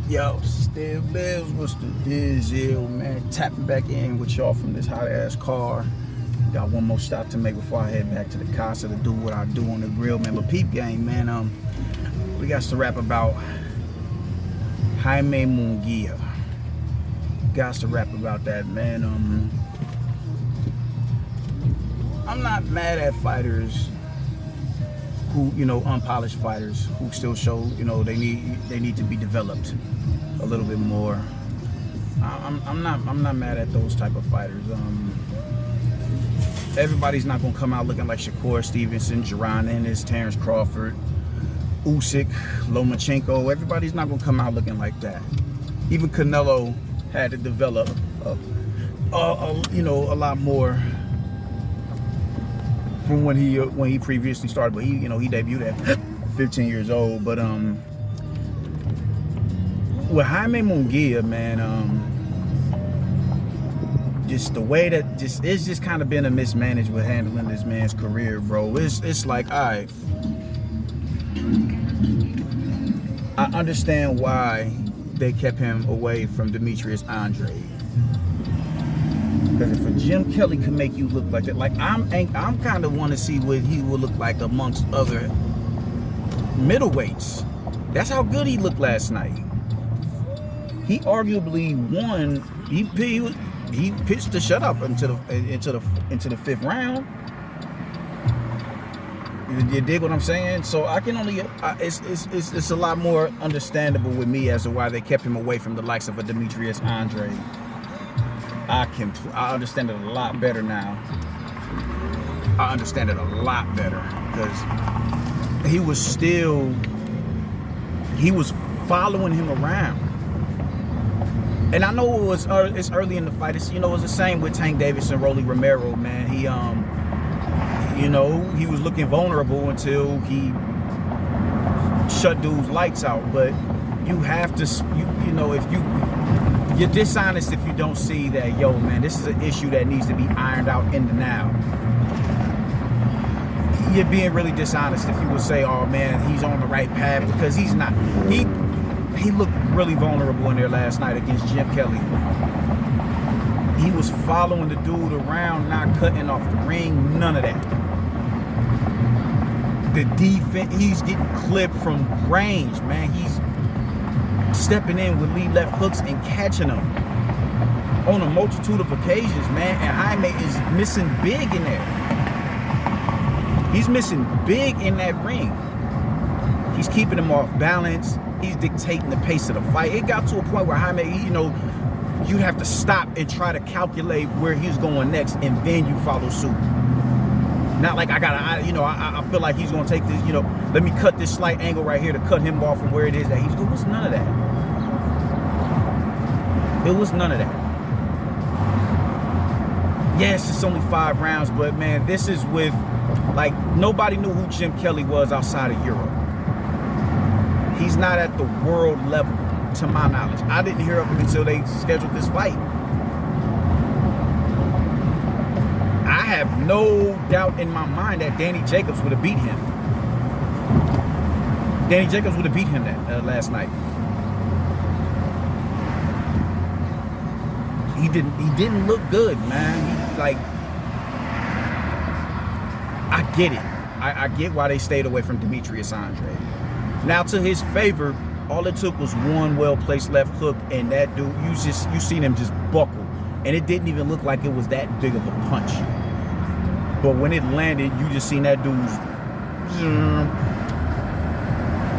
Yo, still lives. What's the deal, man? Tapping back in with y'all from this hot ass car. Got one more stop to make before I head back to the casa to do what I do on the grill, man. But peep game, man. We got to rap about Jaime Mungia. Got to rap about that, man. I'm not mad at fighters who, unpolished fighters who still show, they need to be developed a little bit more. I'm not mad at those type of fighters. Everybody's not gonna come out looking like Shakur Stevenson, Jerron Ennis, Terrence Crawford, Usyk, Lomachenko. Everybody's not gonna come out looking like that. Even Canelo had to develop, a lot more from when he previously started. But he debuted at 15 years old. But with Jaime Mungia, man, just the way that it's just kind of been a mismanaged with handling this man's career, bro. It's like, all right, I understand why they kept him away from Demetrius Andrade. Because if a Jim Kelly could make you look like that, like I'm kind of want to see what he would look like amongst other middleweights. That's how good he looked last night. He arguably won. He pitched the shutout into the fifth round. You dig what I'm saying? So I can only it's a lot more understandable with me as to why they kept him away from the likes of a Demetrius Andrade. I understand it a lot better now. I understand it a lot better because he was following him around. And I know it's early in the fight. It's the same with Tank Davis and Rolly Romero, man. He was looking vulnerable until he shut dude's lights out. But you have to, you're dishonest if you don't see that, yo, man, this is an issue that needs to be ironed out in the now. You're being really dishonest if you would say, oh, man, he's on the right path, because he's not. He looked really vulnerable in there last night against Jim Kelly. He was following the dude around, not cutting off the ring, none of that. The defense, he's getting clipped from range, man. He's stepping in with lead left hooks and catching them on a multitude of occasions, man. And Jaime is missing big in there. He's missing big in that ring. He's keeping him off balance. He's dictating the pace of the fight. It got to a point where Jaime, you have to stop and try to calculate where he's going next, and then you follow suit. Not like I feel like he's gonna take this, let me cut this slight angle right here to cut him off from where it is that he's going. It was none of that. It was none of that. Yes, it's only 5 rounds, but man, this is with, like, nobody knew who Jim Kelly was outside of Europe. He's not at the world level, to my knowledge. I didn't hear of him until they scheduled this fight. I have no doubt in my mind that Danny Jacobs would have beat him. Danny Jacobs would have beat him that last night. He didn't look good, man. I get it. I get why they stayed away from Demetrius Andrade. Now, to his favor, all it took was one well-placed left hook, and that dude, you seen him just buckle, and it didn't even look like it was that big of a punch. But when it landed, you just seen that dude's.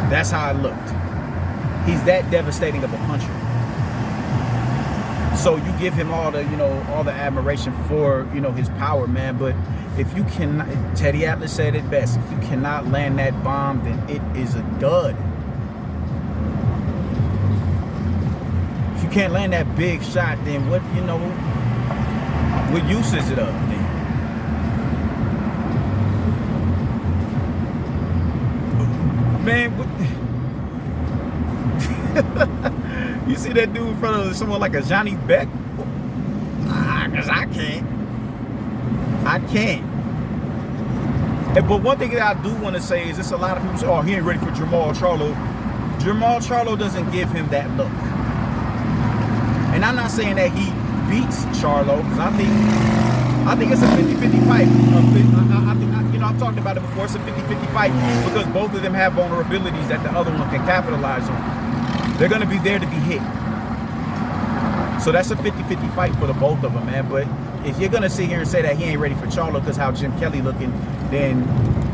That's how it looked. He's that devastating of a puncher. So you give him all the admiration for his power, man. But if you cannot, Teddy Atlas said it best, if you cannot land that bomb, then it is a dud. If you can't land that big shot, then what use is it of then? Man, what? You see that dude in front of someone like a Johnny Beck? Because I can't. But one thing that I do want to say is there's a lot of people say, oh, he ain't ready for Jamal Charlo. Jermall Charlo doesn't give him that look. And I'm not saying that he beats Charlo, because I think it's a 50-50 fight. I've talked about it before. It's a 50-50 fight because both of them have vulnerabilities that the other one can capitalize on. They're going to be there to be hit. So that's a 50-50 fight for the both of them, man. But if you're going to sit here and say that he ain't ready for Charlo because how Jim Kelly looking, then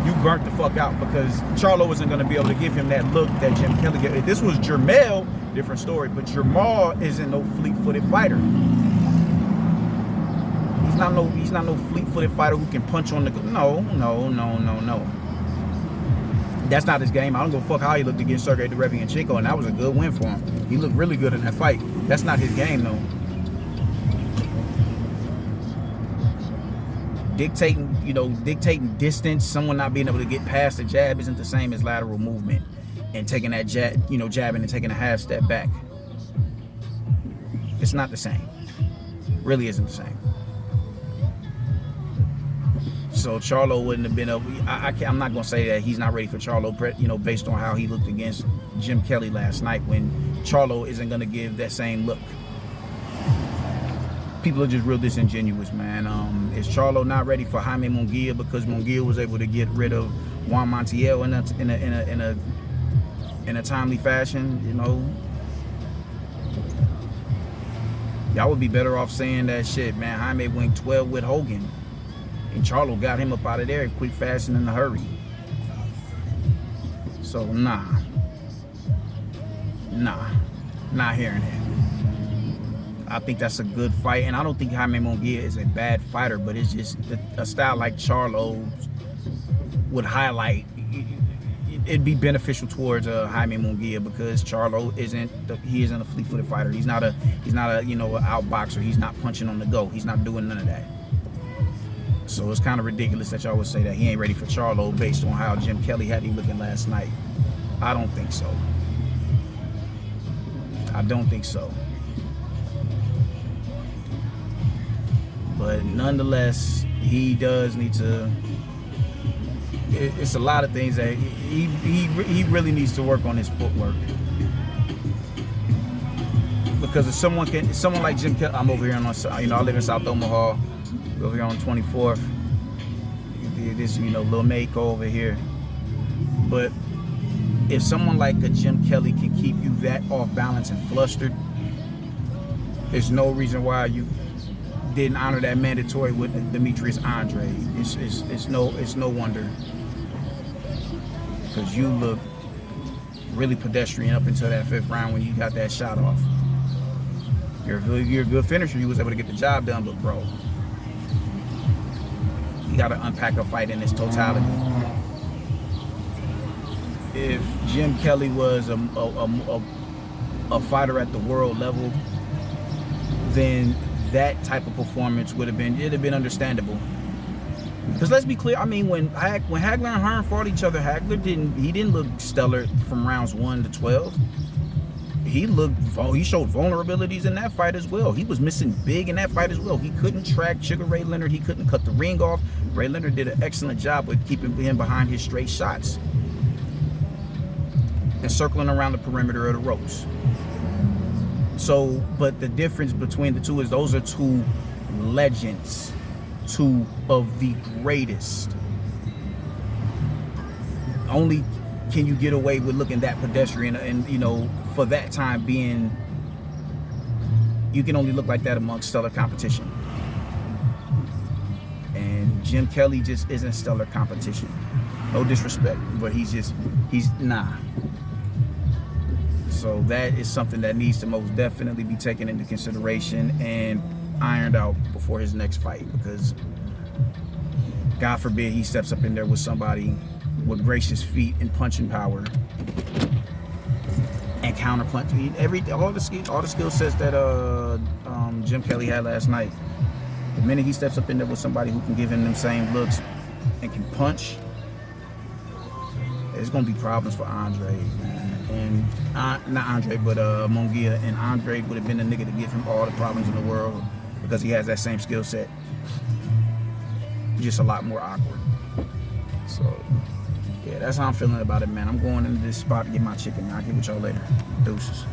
you burnt the fuck out, because Charlo isn't going to be able to give him that look that Jim Kelly gave. If this was Jermell, different story. But Jermall isn't no fleet-footed fighter. He's not no fleet-footed fighter who can punch on the go. No. That's not his game. I don't give a fuck how he looked against Sergey Derevianchenko, and that was a good win for him. He looked really good in that fight. That's not his game, though. Dictating distance, someone not being able to get past the jab isn't the same as lateral movement and taking that jab, jabbing and taking a half step back. It's not the same. Really isn't the same. So Charlo wouldn't have been able. I'm not gonna say that he's not ready for Charlo, based on how he looked against Jim Kelly last night, when Charlo isn't gonna give that same look. People are just real disingenuous, man. Is Charlo not ready for Jaime Mungia because Mungia was able to get rid of Juan Montiel in a timely fashion? Y'all would be better off saying that shit, man. Jaime went 12 with Hogan, and Charlo got him up out of there quick, fast, and in a hurry. So nah, not hearing it. I think that's a good fight, and I don't think Jaime Mungia is a bad fighter, but it's just a style like Charlo would highlight. It'd be beneficial towards Jaime Mungia, because Charlo isn't a fleet-footed fighter. He's not a outboxer. He's not punching on the go. He's not doing none of that. So it's kind of ridiculous that y'all would say that he ain't ready for Charlo based on how Jim Kelly had him looking last night. I don't think so. But nonetheless, he does need to. It's a lot of things that he really needs to work on his footwork. Because if someone like Jim Kelly, I'm over here on, I live in South Omaha, over here on 24th. This, Lil Mako over here. But if someone like a Jim Kelly can keep you that off balance and flustered, there's no reason why you didn't honor that mandatory with Demetrius Andre. It's no wonder, because you look really pedestrian up until that 5th round when you got that shot off. You're a good finisher. You was able to get the job done, but bro, you got to unpack a fight in its totality. If Jim Kelly was a fighter at the world level, then that type of performance it'd have been understandable. Because let's be clear, when Hagler and Hearn fought each other, Hagler didn't look stellar from rounds 1 to 12. He showed vulnerabilities in that fight as well. He was missing big in that fight as well. He couldn't track Sugar Ray Leonard. He couldn't cut the ring off. Ray Leonard did an excellent job with keeping him behind his straight shots and circling around the perimeter of the ropes. So, but the difference between the two is those are two legends, two of the greatest. Only can you get away with looking that pedestrian, and for that time being, you can only look like that amongst stellar competition. And Jim Kelly just isn't stellar competition. No disrespect, but he's nah. So that is something that needs to most definitely be taken into consideration and ironed out before his next fight, because God forbid he steps up in there with somebody with gracious feet and punching power and counter punching. All the skill sets that Jim Kelly had last night. The minute he steps up in there with somebody who can give him them same looks and can punch, there's gonna be problems for Andre, man. And not Andre, but Mungia. And Andre would have been the nigga to give him all the problems in the world, because he has that same skill set, just a lot more awkward. So Yeah, that's how I'm feeling about it, man. I'm going into this spot to get my chicken, man. I'll get with y'all later. Deuces.